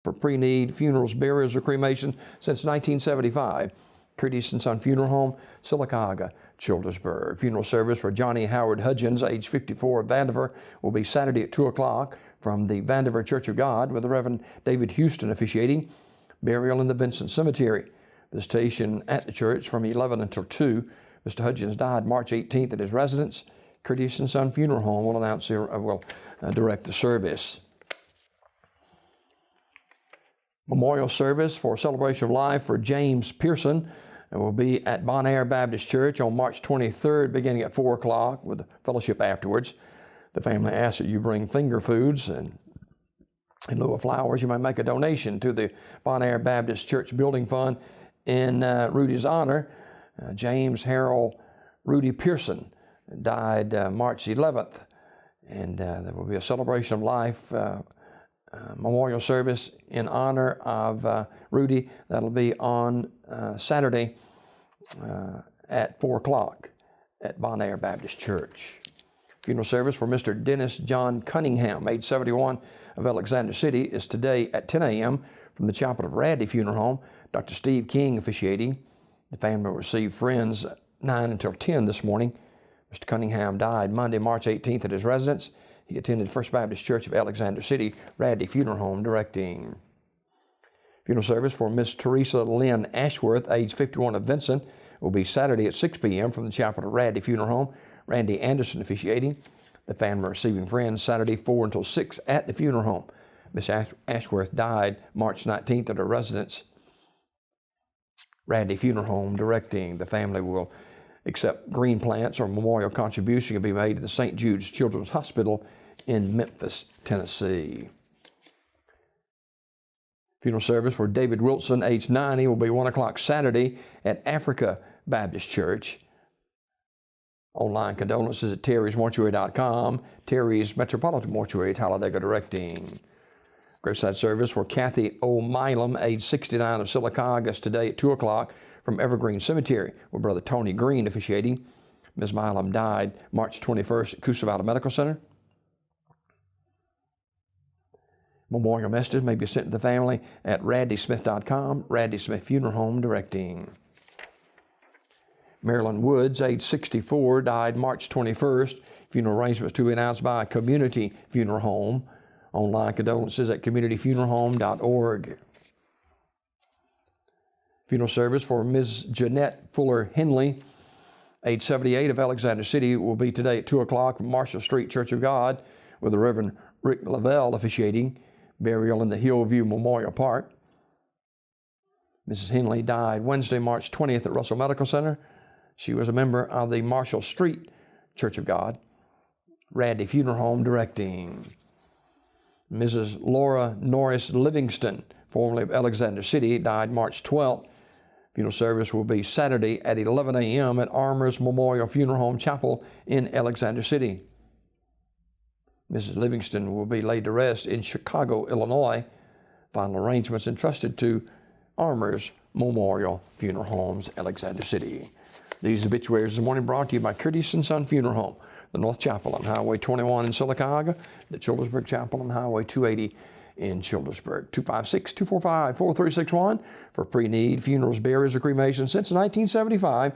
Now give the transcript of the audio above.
for pre-need funerals, burials, or cremation since 1975. Curtis & Son Funeral Home, Sylacauga, Childersburg. Funeral service for Johnny Howard Hudgens, age 54, of Vandiver, will be Saturday at 2 o'clock from the Vandiver Church of God, with the Reverend David Houston officiating. Burial in the Vincent Cemetery. Visitation at the church from 11 until 2. Mr. Hudgens died March 18th at his residence. Curtis & Son Funeral Home will direct the service. Memorial service for Celebration of Life for James Pearson will be at Bon Air Baptist Church on March 23rd, beginning at 4 o'clock, with a fellowship afterwards. The family asks that you bring finger foods, and in lieu of flowers, you may make a donation to the Bon Air Baptist Church Building Fund in Rudy's honor. James Harold Rudy Pearson died March 11th, and there will be a Celebration of Life memorial service in honor of Rudy. That'll be on Saturday at 4 o'clock at Bon Air Baptist Church. Funeral service for Mr. Dennis John Cunningham, age 71, of Alexander City, is today at 10 a.m. from the chapel of Radley Funeral Home. Dr. Steve King officiating. The family will receive friends 9 until 10 this morning. Mr. Cunningham died Monday, March 18th at his residence. He attended First Baptist Church of Alexander City, Radley Funeral Home, directing. Funeral service for Miss Teresa Lynn Ashworth, age 51, of Vincent, will be Saturday at 6 p.m. from the chapel of Radley Funeral Home. Randy Anderson officiating. The family receiving friends Saturday 4 until 6 at the funeral home. Miss Ashworth died March 19th at her residence, Radley Funeral Home, directing. The family will accept green plants or memorial contribution can be made to the St. Jude's Children's Hospital in Memphis, Tennessee. Funeral service for David Wilson, age 90, will be 1 o'clock Saturday at Africa Baptist Church. Online condolences at terrysmortuary.com. Terry's Metropolitan Mortuary, Talladega, directing. Graveside service for Kathy O'Milam, age 69, of Sylacauga, is today at 2 o'clock from Evergreen Cemetery, with Brother Tony Green officiating. Ms. Milam died March 21st at Coosa Valley Medical Center. Memorial messages may be sent to the family at radleysmith.com. Radley Smith Funeral Home, directing. Marilyn Woods, age 64, died March 21st. Funeral arrangements to be announced by Community Funeral Home. Online condolences at communityfuneralhome.org. Funeral service for Ms. Jeanette Fuller Henley, age 78, of Alexander City, will be today at 2 o'clock from Marshall Street Church of God, with the Reverend Rick Lavelle officiating. Burial in the Hillview Memorial Park. Mrs. Henley died Wednesday, March 20th at Russell Medical Center. She was a member of the Marshall Street Church of God, Radley Funeral Home, directing. Mrs. Laura Norris Livingston, formerly of Alexander City, died March 12th. Funeral service will be Saturday at 11 a.m. at Armour's Memorial Funeral Home Chapel in Alexander City. Mrs. Livingston will be laid to rest in Chicago, Illinois. Final arrangements entrusted to Armour's Memorial Funeral Homes, Alexander City. These obituaries this morning brought to you by Curtis & Son Funeral Home, the North Chapel on Highway 21 in Sylacauga, the Childersburg Chapel on Highway 280 in Childersburg. 256-245-4361 for pre-need funerals, burials, or cremation since 1975.